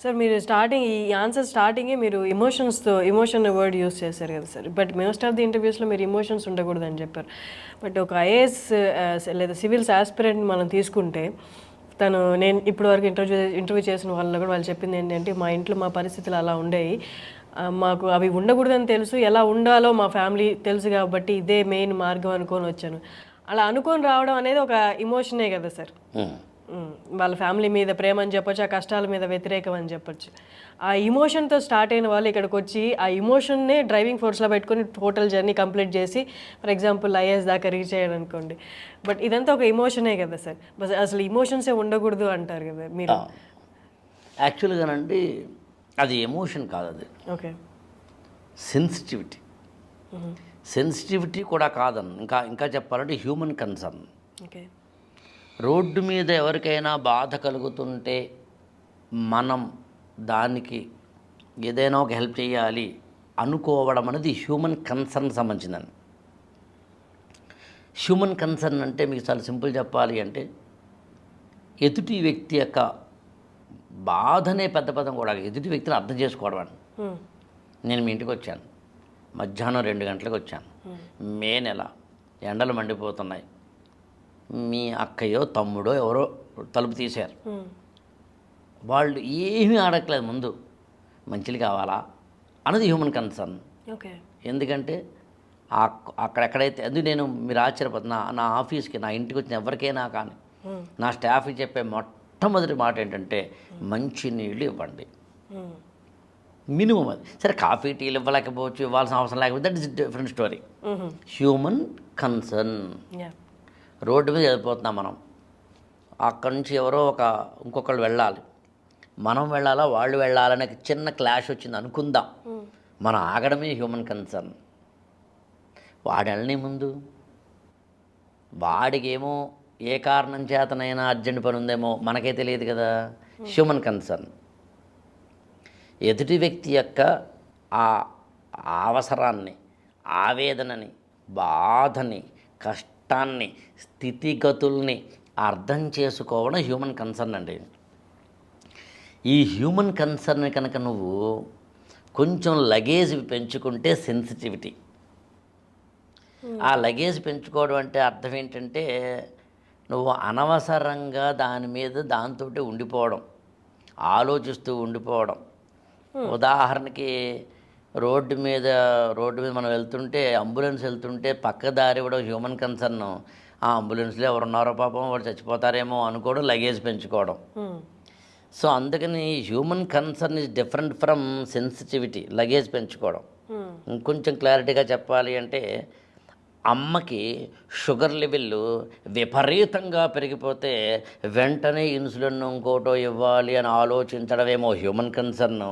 Sir మీరు ఈ answer స్టార్టింగే మీరు ఎమోషన్ వర్డ్ యూస్ చేశారు కదా సార్. బట్ మోస్ట్ ఆఫ్ ది ఇంటర్వ్యూస్లో మీరు ఎమోషన్స్ ఉండకూడదని చెప్పారు. బట్ ఒక ఐఏఎస్ లేదా సివిల్స్ ఆస్పిరెంట్ మనం తీసుకుంటే నేను ఇప్పటివరకు ఇంటర్వ్యూ చేసిన వాళ్ళలో కూడా వాళ్ళు చెప్పింది ఏంటంటే, మా ఇంట్లో మా పరిస్థితులు అలా ఉండేవి, మాకు అవి ఉండకూడదని తెలుసు, ఎలా ఉండాలో మా ఫ్యామిలీ తెలుసు కాబట్టి ఇదే మెయిన్ మార్గం అనుకొని వచ్చాను. అలా అనుకొని రావడం అనేది ఒక ఎమోషనే కదా సార్. వాళ్ళ ఫ్యామిలీ మీద ప్రేమ అని చెప్పొచ్చు, ఆ కష్టాల మీద వ్యతిరేకం అని చెప్పొచ్చు. ఆ ఇమోషన్తో స్టార్ట్ అయిన వాళ్ళు ఇక్కడికి వచ్చి ఆ ఇమోషన్నే డ్రైవింగ్ ఫోర్స్లో పెట్టుకొని టోటల్ జర్నీ కంప్లీట్ చేసి ఫర్ ఎగ్జాంపుల్ ఐఏఎస్ దాకా రీచ్ అయ్యాడు అనుకోండి. బట్ ఇదంతా ఒక ఇమోషనే కదా సార్. బస్ అసలు ఇమోషన్సే ఉండకూడదు అంటారు కదా మీరు. యాక్చువల్గానండి అది ఎమోషన్ కాదు, అది ఓకే సెన్సిటివిటీ. సెన్సిటివిటీ కూడా కాదని ఇంకా చెప్పాలంటే హ్యూమన్ కన్సర్న్. ఓకే. రోడ్డు మీద ఎవరికైనా బాధ కలుగుతుంటే మనం దానికి ఏదైనా ఒక హెల్ప్ చేయాలి అనుకోవడం అనేది హ్యూమన్ కన్సర్న్ సంబంధించిందని. హ్యూమన్ కన్సర్న్ అంటే మీకు చాలా సింపుల్ చెప్పాలి అంటే, ఎదుటి వ్యక్తి యొక్క బాధనే పెద్ద పదం కూడా, ఎదుటి వ్యక్తిని అర్థం చేసుకోవడం అని. నేను మీ ఇంటికి వచ్చాను, మధ్యాహ్నం 2 గంటలకు వచ్చాను, మే నెల, ఎండలు మండిపోతున్నాయి, మీ అక్కయ్యో తమ్ముడో ఎవరో తలుపు తీశారు, వాళ్ళు ఏమీ అడగలేదు, ముందు మంచిలు కావాలా అన్నది హ్యూమన్ కన్సర్న్. ఓకే. ఎందుకంటే అక్కడెక్కడైతే అది నేను మీరు ఆశ్చర్యపోతున్నా, నా ఆఫీస్కి నా ఇంటికి వచ్చిన ఎవరికైనా కానీ నా స్టాఫ్కి చెప్పే మొట్టమొదటి మాట ఏంటంటే మంచి నీళ్ళు ఇవ్వండి, మినిమం. అది సరే కాఫీ టీలు ఇవ్వలేకపోవచ్చు, ఇవ్వాల్సిన అవసరం లేకపోతే that is different story. Human concern. Road మీద వెళ్ళిపోతున్నాం మనం, అక్కడి నుంచి ఎవరో ఇంకొకళ్ళు వెళ్ళాలి, మనం వెళ్ళాలా వాళ్ళు వెళ్ళాలనే చిన్న క్లాష్ వచ్చింది అనుకుందాం, మనం ఆగడమే హ్యూమన్ కన్సర్న్. వాడు వెళ్ళని ముందు వాడికేమో ఏ కారణం చేతనైనా అర్జెంట్ పని ఉందేమో మనకే తెలియదు కదా, హ్యూమన్ కన్సర్న్. ఎదుటి వ్యక్తి యొక్క ఆ అవసరాన్ని, ఆవేదనని, బాధని, కష్టాన్ని, స్థితిగతుల్ని అర్థం చేసుకోవడం హ్యూమన్ కన్సర్న్ అండి. ఈ హ్యూమన్ కన్సర్న్ కనుక నువ్వు కొంచెం లగేజ్ పెంచుకుంటే సెన్సిటివిటీ. ఆ లగేజ్ పెంచుకోవడం అంటే అర్థం ఏంటంటే, నువ్వు అనవసరంగా దాంతో ఉండిపోవడం, ఆలోచిస్తూ ఉండిపోవడం. ఉదాహరణకి రోడ్డు మీద మనం వెళ్తుంటే, అంబులెన్స్ వెళ్తుంటే పక్క దారి ఇవ్వడం హ్యూమన్ కన్సర్న్. ఆ అంబులెన్స్లో ఎవరున్నారో పాపం వాడు చచ్చిపోతారేమో అనుకోవడం లగేజ్ పెంచుకోవడం. సో అందుకని human concern is different from sensitivity, luggage పెంచుకోవడం. ఇంకొంచెం క్లారిటీగా చెప్పాలి అంటే, అమ్మకి షుగర్ లెవెల్ విపరీతంగా పెరిగిపోతే వెంటనే ఇన్సులిన్ ఇంకోటో ఇవ్వాలి అని ఆలోచించడమేమో హ్యూమన్ కన్సర్న్.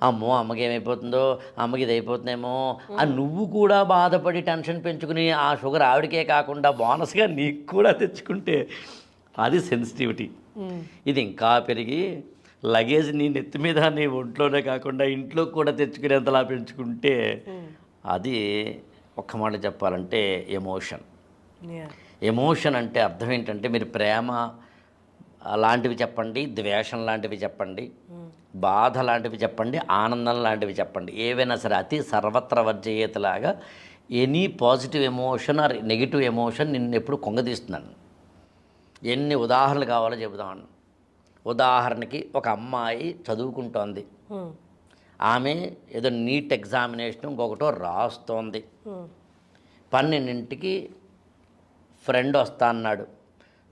అమ్మో అమ్మకి ఏమైపోతుందో, అమ్మకి ఇది అయిపోతుందేమో అని నువ్వు కూడా బాధపడి టెన్షన్ పెంచుకుని ఆ షుగర్ ఆవిడకే కాకుండా బోనస్గా నీకు కూడా తెచ్చుకుంటే అది సెన్సిటివిటీ. ఇది ఇంకా పెరిగి లగేజ్ నీ నెత్తి మీద నీ ఒంట్లోనే కాకుండా ఇంట్లో కూడా తెచ్చుకునేంతలా పెంచుకుంటే అది ఒక్క మాట చెప్పాలంటే ఎమోషన్. ఎమోషన్ అంటే అర్థం ఏంటంటే, మీరు ప్రేమ లాంటివి చెప్పండి, ద్వేషం లాంటివి చెప్పండి, బాధ లాంటివి చెప్పండి, ఆనందం లాంటివి చెప్పండి, ఏవైనా సరే అతి సర్వత్ర వర్జయేతలాగా any positive emotion or negative emotion నిన్ను ఎప్పుడు కొంగదీస్తున్నాను. ఎన్ని ఉదాహరణలు కావాలో చెబుతాను. ఉదాహరణకి ఒక అమ్మాయి చదువుకుంటోంది, ఆమె ఏదో నీట్ ఎగ్జామినేషన్ ఇంకొకటో రాస్తోంది. 12ంటికి ఫ్రెండ్ వస్తా అన్నాడు.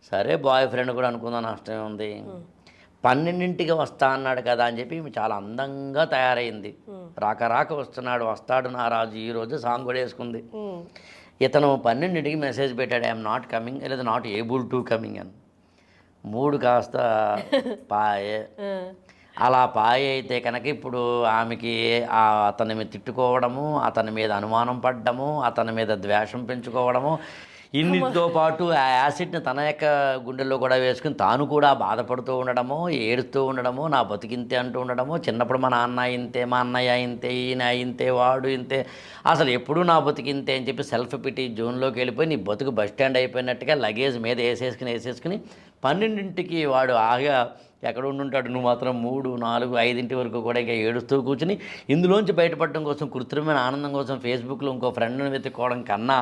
సరే బాయ్ ఫ్రెండ్ కూడా అనుకుందాం, నష్టమే ఉంది. 12ంటికి వస్తా అన్నాడు కదా అని చెప్పి చాలా అందంగా తయారైంది. రాక వస్తాడు నా రాజు ఈరోజు సాంగ్ కూడా వేసుకుంది. ఇతను 12ంటికి మెసేజ్ పెట్టాడు, ఐఎమ్ నాట్ కమింగ్ లేదా నాట్ ఏబుల్ టు కమింగ్ అని. 3 కాస్త పాయే. అలా పాయ అయితే కనుక ఇప్పుడు ఆమెకి అతని మీద తిట్టుకోవడము, అతని మీద అనుమానం పడ్డము, అతని మీద ద్వేషం పెంచుకోవడము, ఇన్నిటితో పాటు ఆ యాసిడ్ని తన యొక్క గుండెల్లో కూడా వేసుకుని తాను కూడా బాధపడుతూ ఉండడము, ఏడుస్తూ ఉండడము, నా బతికింతే అంటూ ఉండడము, చిన్నప్పుడు మా నాన్న ఇంతే, మా అన్నయ్య ఇంతే, ఈయన ఇంతే, వాడు ఇంతే, అసలు ఎప్పుడూ నా బతికింతే అని చెప్పి సెల్ఫ్ పిటీ జోన్లోకి వెళ్ళిపోయి నీ బతుకు బస్ స్టాండ్ అయిపోయినట్టుగా లగేజ్ మీద వేసేసుకుని 12ంటికి వాడు ఆగా ఎక్కడ ఉండుంటాడు. నువ్వు మాత్రం 3, 4, 5 వరకు కూడా ఇంకా ఏడుస్తూ కూర్చుని ఇందులోంచి బయటపడడం కోసం, కృత్రిమైన ఆనందం కోసం ఫేస్బుక్లో ఇంకో ఫ్రెండ్ని వెతుక్కోవడం కన్నా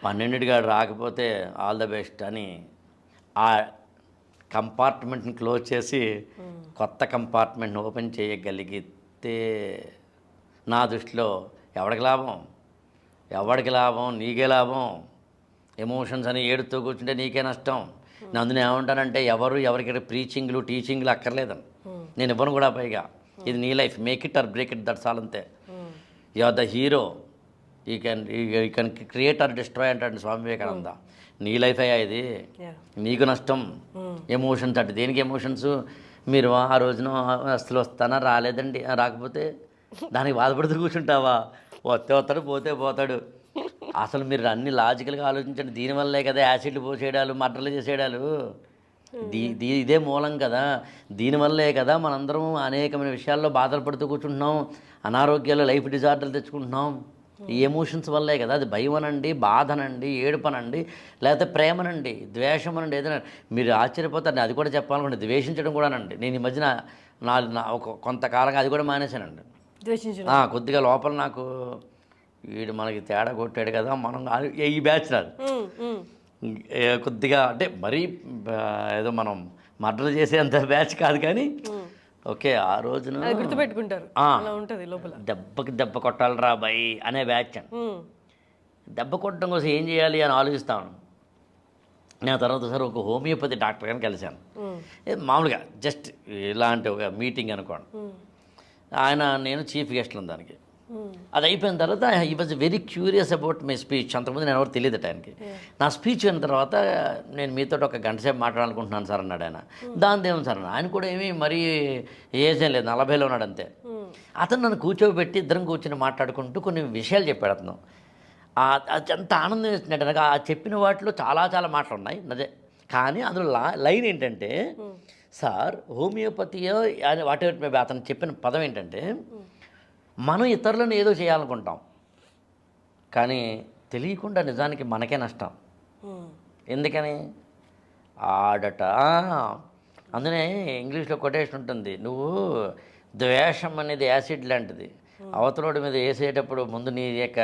12 రాకపోతే ఆల్ ద బెస్ట్ అని ఆ కంపార్ట్మెంట్ని క్లోజ్ చేసి కొత్త కంపార్ట్మెంట్ని ఓపెన్ చేయగలిగితే నా దృష్టిలో ఎవడికి లాభం, నీకే లాభం. ఎమోషన్స్ అని ఏడుతూ కూర్చుంటే నీకే నష్టం. నేను అందులో ఏమంటానంటే ఎవరికి టీచింగ్లు అక్కర్లేదని నేను ఇవ్వను కూడా. పైగా ఇది నీ life, make it or break it, that's all అంతే. You are the hero, you can create or destroy అంటాడు స్వామి వివేకానంద. నీ లైఫ్ అయ్యా ఇది, నీకు నష్టం. ఎమోషన్స్ అంటే దేనికి ఎమోషన్స్? మీరు ఆ రోజున అసలు వస్తానా, రాలేదండి, రాకపోతే దానికి బాధపడుతూ కూర్చుంటావా? వస్తే వస్తాడు, పోతే పోతాడు. అసలు మీరు అన్ని లాజికల్గా ఆలోచించండి. దీనివల్లే కదా యాసిడ్లు పోసేయడాలు, మర్డర్లు చేసేయడాలు. ఇదే మూలం కదా. దీనివల్లే కదా మనందరం అనేకమైన విషయాల్లో బాధలు పడుతూ కూర్చుంటున్నాం, అనారోగ్యాలు, లైఫ్ డిజార్డర్లు తెచ్చుకుంటున్నాం. ఈ ఎమోషన్స్ వల్లే కదా. అది భయం అనండి, బాధనండి, ఏడుపనండి, లేకపోతే ప్రేమనండి, ద్వేషం అనండి, ఏదైనా. మీరు ఆశ్చర్యపోతారండి. అది కూడా చెప్పాలనుకోండి, ద్వేషించడం కూడానండి. నేను ఈ మధ్యన కొంతకాలంగా అది కూడా మానేశానండి. కొద్దిగా లోపల నాకు వీడు మనకి తేడా కొట్టాడు కదా, మనం ఈ బ్యాచ్ రాదు కొద్దిగా, అంటే మరీ ఏదో మనం మర్డర్ చేసేంత బ్యాచ్ కాదు కానీ ఓకే. ఆ రోజున గుర్తుపెట్టుకుంటారు, దెబ్బకి దెబ్బ కొట్టాలరా బాయ్ అనే బ్యాచ్ అండి. దెబ్బ కొట్టడం కోసం ఏం చేయాలి అని ఆలోచిస్తాను. నేను తర్వాత సార్ ఒక హోమియోపతి డాక్టర్ గారిని కలిశాను. మామూలుగా జస్ట్ ఇలాంటి ఒక మీటింగ్ అనుకోండి. నేను చీఫ్ గెస్ట్లు దానికి. అది అయిపోయిన తర్వాత ఈ was very curious about my speech. అంతకుముందు నేను ఎవరు తెలియదు ఆయనకి. నా స్పీచ్ అయిన తర్వాత నేను మీతో ఒక గంట సేపు మాట్లాడాలనుకుంటున్నాను సార్ అన్నాడు ఆయన. దాని దేవుని సార్ అన్న. ఆయన కూడా ఏమీ మరీ ఏజ్ ఏం లేదు, 40లో ఉన్నాడు అంతే. అతను నన్ను కూర్చోబెట్టి ఇద్దరం కూర్చొని మాట్లాడుకుంటూ కొన్ని విషయాలు చెప్పాడు అతను. అది ఎంత ఆనందం వేస్తున్నాడు నాకు. ఆ చెప్పిన వాటిలో చాలా చాలా మాటలు ఉన్నాయి అదే. కానీ అందులో లైన్ ఏంటంటే, సార్ హోమియోపతి అని వాటి అతను చెప్పిన పదం ఏంటంటే, మనం ఇతరులను ఏదో చేయాలనుకుంటాం కానీ తెలియకుండా నిజానికి మనకే నష్టం. ఎందుకని ఆడట. అందునే ఇంగ్లీష్లో కొటేషన్ ఉంటుంది, నువ్వు ద్వేషం అనేది యాసిడ్ లాంటిది. అవతలోడి మీద వేసేటప్పుడు ముందు నీ యొక్క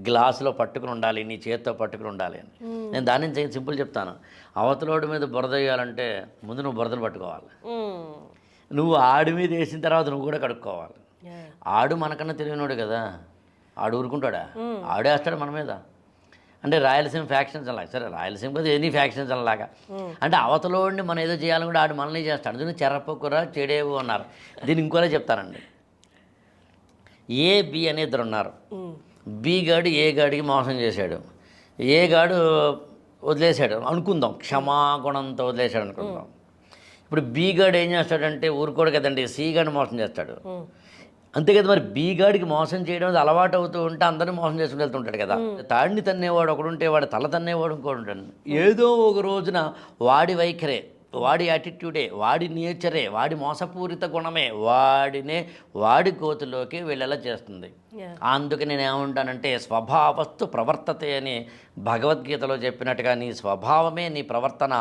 గ్లాసులో పట్టుకుని ఉండాలి, నీ చేతితో పట్టుకుని ఉండాలి అని. నేను దాని నుంచి సింపుల్ చెప్తాను. అవతలోడి మీద బురద వేయాలంటే ముందు నువ్వు బురదలు పట్టుకోవాలి. నువ్వు ఆడి మీద వేసిన తర్వాత నువ్వు కూడా కడుక్కోవాలి. ఆడు మనకన్నా తెలియనోడు కదా, ఆడు ఊరుకుంటాడా? ఆడే వేస్తాడు మన మీద. అంటే రాయలసీమ ఫ్యాక్షన్స్ అలాగా. సరే రాయలసీమ కదా ఎనీ ఫ్యాక్షన్స్ అలాగా. అంటే అవతలోడిని మనం ఏదో చేయాలని కూడా ఆడు మనల్ని చేస్తాడు. అందుకని చెరపకుర చెడేవు అన్నారు. దీన్ని ఇంకోలా చెప్తానండి. ఏ బి అనే ఇద్దరు ఉన్నారు. బి గాడు ఏ గాడికి మోసం చేశాడు. ఏ గాడు వదిలేశాడు అనుకుందాం, క్షమాగుణంతో వదిలేశాడు అనుకుందాం. ఇప్పుడు బి గాడు ఏం చేస్తాడంటే ఊరుకోడు కదండి, సి గాడిని మోసం చేస్తాడు. అంతే కదా. మరి బి గాడికి మోసం చేయడం అలవాటు అవుతూ ఉంటే అందరినీ మోసం చేసుకుని వెళ్తుంటాడు కదా. తాడిని తన్నేవాడు ఒకడుంటే వాడు తల తన్నేవాడు ఇంకోటి ఉంటాడు. ఏదో ఒక రోజున వాడి వైఖరే, వాడి యాటిట్యూడే, వాడి నేచరే, వాడి మోసపూరిత గుణమే వాడి కోతిలోకి వెళ్ళేలా చేస్తుంది. అందుకే నేను ఏమంటానంటే, స్వభావస్తు ప్రవర్తతే అని భగవద్గీతలో చెప్పినట్టుగా నీ స్వభావమే నీ ప్రవర్తన,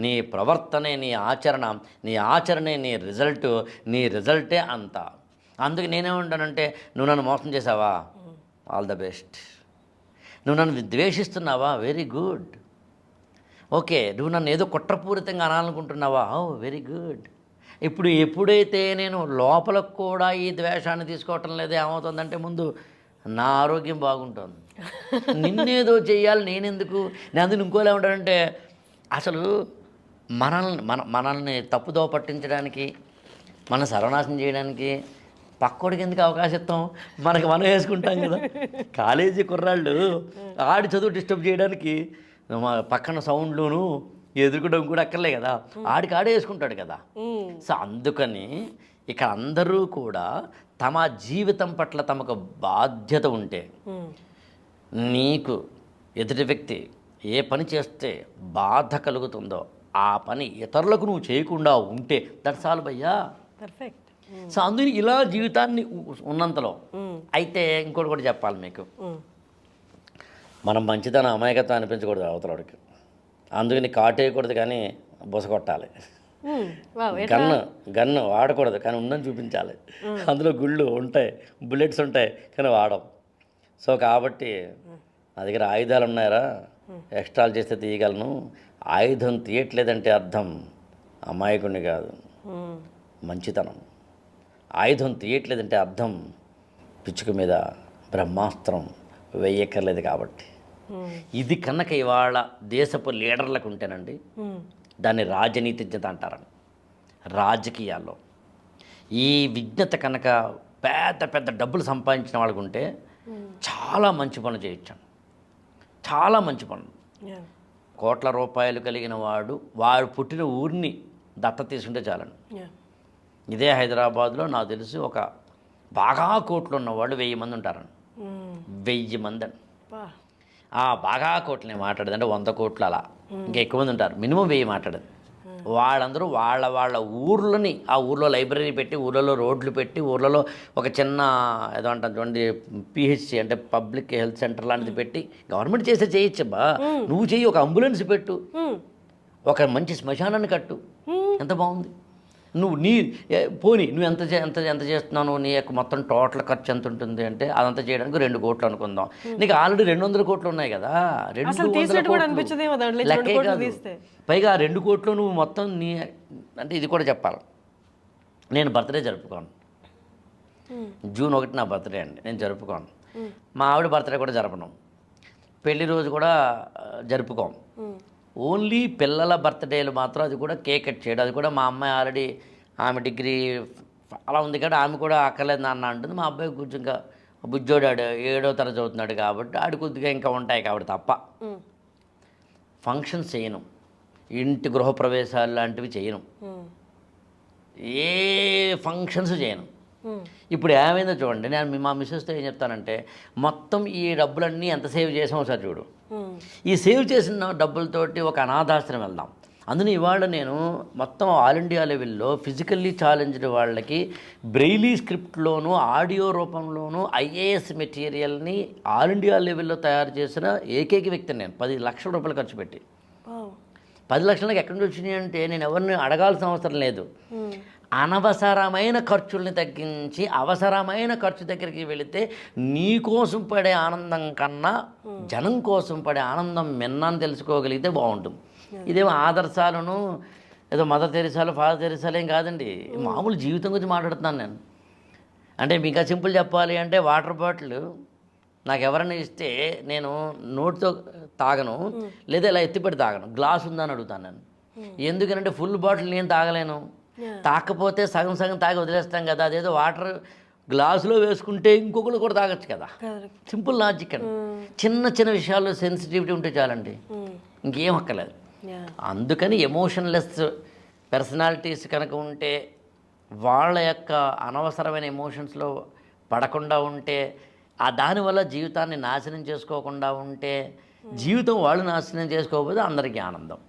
నీ ప్రవర్తనే నీ ఆచరణ, నీ ఆచరణే నీ రిజల్ట్, నీ రిజల్టే అంతా. అందుకే నేనేమంటానంటే, నువ్వు నన్ను మోసం చేసావా, ఆల్ ద బెస్ట్. నువ్వు నన్ను ద్వేషిస్తున్నావా, వెరీ గుడ్. ఓకే, నువ్వు నన్ను ఏదో కుట్రపూరితంగా అనాలనుకుంటున్నావా, ఓ వెరీ గుడ్. ఇప్పుడు ఎప్పుడైతే నేను లోపలకు కూడా ఈ ద్వేషాన్ని తీసుకోవటం లేదు, ఏమవుతుందంటే ముందు నా ఆరోగ్యం బాగుంటుంది. నిన్నేదో చెయ్యాలి నేనెందుకు. నేను అందుకు ఇంకోలా ఉంటానంటే, అసలు మనల్ని తప్పుదోవ పట్టించడానికి, మన సర్వనాశనం చేయడానికి పక్కోడికి ఎందుకు అవకాశం ఇస్తాం? మనకు మనం వేసుకుంటాం కదా. కాలేజీ కుర్రాళ్ళు ఆడి చదువు డిస్టర్బ్ చేయడానికి పక్కన సౌండ్లోను ఎదుర్కోవడం కూడా అక్కర్లే కదా, ఆడికి ఆడే వేసుకుంటాడు కదా. సో అందుకని ఇక్కడ అందరూ కూడా తమ జీవితం పట్ల తమకు బాధ్యత ఉంటే, నీకు ఎదుటి వ్యక్తి ఏ పని చేస్తే బాధ కలుగుతుందో ఆ పని ఇతరులకు నువ్వు చేయకుండా ఉంటే దట్స్ ఆల్ భయ్యా, పర్ఫెక్ట్. సో అందుకని ఇలా జీవితాన్ని ఉన్నంతలో అయితే ఇంకోటి కూడా చెప్పాలి మీకు, మనం మంచిదనం అమాయకత్వం అనిపించకూడదు అవతలడికి. అందుకని కాటేయకూడదు కానీ బుస కొట్టాలి. గన్ను వాడకూడదు కానీ ఉందని చూపించాలి. అందులో గుళ్ళు ఉంటాయి, బుల్లెట్స్ ఉంటాయి కానీ వాడం. సో కాబట్టి నా దగ్గర ఆయుధాలు ఉన్నాయరా, ఎక్స్ట్రాలు చేస్తే తీయగలను. ఆయుధం తీయట్లేదంటే అర్థం అమాయకుడిని కాదు, మంచితనం. ఆయుధం తీయట్లేదంటే అర్థం పిచ్చుక మీద బ్రహ్మాస్త్రం వేయక్కర్లేదు కాబట్టి. ఇది కనుక ఇవాళ దేశపు లీడర్లకు ఉంటేనండి, దాన్ని రాజనీతిజ్ఞత అంటారని. రాజకీయాల్లో ఈ విజ్ఞత కనుక పెద్ద పెద్ద డబ్బులు సంపాదించిన వాళ్ళకు ఉంటే చాలా మంచి పనులు చేయొచ్చాను, చాలా మంచి పనులు. కోట్ల రూపాయలు కలిగిన వాడు పుట్టిన ఊరిని దత్త తీసుకుంటే చాలండి. ఇదే హైదరాబాద్లో నాకు తెలిసి ఒక బాగా కోట్లు ఉన్నవాళ్ళు 1000 మంది ఉంటారండి. 1000 మంది అండి. బాగా కోట్లు నేను మాట్లాడేది అంటే 100 కోట్లు అలా ఇంకా ఎక్కువ మంది ఉంటారు. మినిమం 1000 మాట్లాడేది. వాళ్ళందరూ వాళ్ళ ఊర్లని, ఆ ఊర్లో లైబ్రరీ పెట్టి, ఊర్లలో రోడ్లు పెట్టి, ఊర్లలో ఒక చిన్న ఏదో అంటారు చూడండి పిహెచ్సి అంటే పబ్లిక్ హెల్త్ సెంటర్ లాంటిది పెట్టి, గవర్నమెంట్ చేస్తే చేయొచ్చబ్బా, నువ్వు చెయ్యి. ఒక అంబులెన్స్ పెట్టు, ఒక మంచి శ్మశానాన్ని కట్టు, ఎంత బాగుంది. నువ్వు నువ్వు ఎంత చేస్తున్నావు, నీ యొక్క మొత్తం టోటల్ ఖర్చు ఎంత ఉంటుంది అంటే అదంతా చేయడానికి 2 కోట్లు అనుకుందాం. నీకు ఆల్రెడీ 200 కోట్లు ఉన్నాయి కదా, 200 కోట్లు లెక్కే కాదు. పైగా 2 కోట్లు నువ్వు మొత్తం అంటే ఇది కూడా చెప్పాలి. నేను బర్త్డే జరుపుకోను, జూన్ 1 నా బర్త్డే అండి, నేను జరుపుకోను. మా ఆవిడ బర్త్డే కూడా జరపను, పెళ్లి రోజు కూడా జరుపుకోం. ఓన్లీ పిల్లల బర్త్డేలు మాత్రం, అది కూడా కేక్ కట్ చేయడం. అది కూడా మా అమ్మాయి ఆల్రెడీ ఆమె డిగ్రీ అలా ఉంది కాబట్టి ఆమె కూడా అక్కర్లేదు నాన్న అంటుంది. మా అబ్బాయి కొంచెం ఇంకా బుజ్జోడాడు 7వ తరగతి చదువుతున్నాడు కాబట్టి ఆడు కొద్దిగా ఇంకా ఉంటాయి కాబట్టి తప్ప ఫంక్షన్స్ చేయను, ఇంటి గృహప్రవేశాలు లాంటివి చేయను, ఏ ఫంక్షన్స్ చేయను. ఇప్పుడు ఏమైందో చూడండి, నేను మా మిస్సెస్తో ఏం చెప్తానంటే, మొత్తం ఈ డబ్బులన్నీ ఎంత సేవ్ చేసామో సార్ చూడు, ఈ సేవ్ చేసిన డబ్బులతోటి ఒక అనాథాశ్రమం వెళ్దాం. అందులో ఇవాళ నేను మొత్తం ఆల్ ఇండియా లెవెల్లో ఫిజికల్లీ ఛాలెంజ్డ్ వాళ్ళకి బ్రెయిలీ స్క్రిప్ట్లోను ఆడియో రూపంలోను ఐఏఎస్ మెటీరియల్ని ఆల్ ఇండియా లెవెల్లో తయారు చేసిన ఏకైక వ్యక్తిని నేను. 10 లక్షల రూపాయలు ఖర్చు పెట్టి, 10 లక్షలకు ఎక్కడి నుంచి వచ్చినాయి అంటే నేను ఎవరిని అడగాల్సిన అవసరం లేదు. అనవసరమైన ఖర్చుల్ని తగ్గించి అవసరమైన ఖర్చు దగ్గరికి వెళితే నీ కోసం పడే ఆనందం కన్నా జనం కోసం పడే ఆనందం మిన్నాన్ని తెలుసుకోగలిగితే బాగుంటుంది. ఇదేమో ఆదర్శాలను ఏదో మదర్ తెరిసాలు ఫాదర్ తెరిసాలు ఏం కాదండి, మామూలు జీవితం గురించి మాట్లాడుతున్నాను నేను. అంటే మీకు సింపుల్ చెప్పాలి అంటే, వాటర్ బాటిల్ నాకు ఎవరైనా ఇస్తే నేను నోటితో తాగను, లేదా ఇలా ఎత్తిపెట్టి తాగను, గ్లాస్ ఉందని అడుగుతాను నేను. ఎందుకనంటే ఫుల్ బాటిల్ నేను తాగలేను, తాకపోతే సగం సగం తాగి వదిలేస్తాం కదా. అదేదో వాటర్ గ్లాసులో వేసుకుంటే ఇంకొకరు కూడా తాగొచ్చు కదా. సింపుల్ లాజిక్ అండి. చిన్న చిన్న విషయాల్లో సెన్సిటివిటీ ఉంటే చాలండి, ఇంకేం అక్కర్లేదు. అందుకని ఎమోషన్లెస్ పర్సనాలిటీస్ కనుక ఉంటే, వాళ్ళ యొక్క అనవసరమైన ఎమోషన్స్లో పడకుండా ఉంటే, దానివల్ల జీవితాన్ని నాశనం చేసుకోకుండా ఉంటే, జీవితం వాళ్ళు నాశనం చేసుకోకపోతే అందరికీ ఆనందం.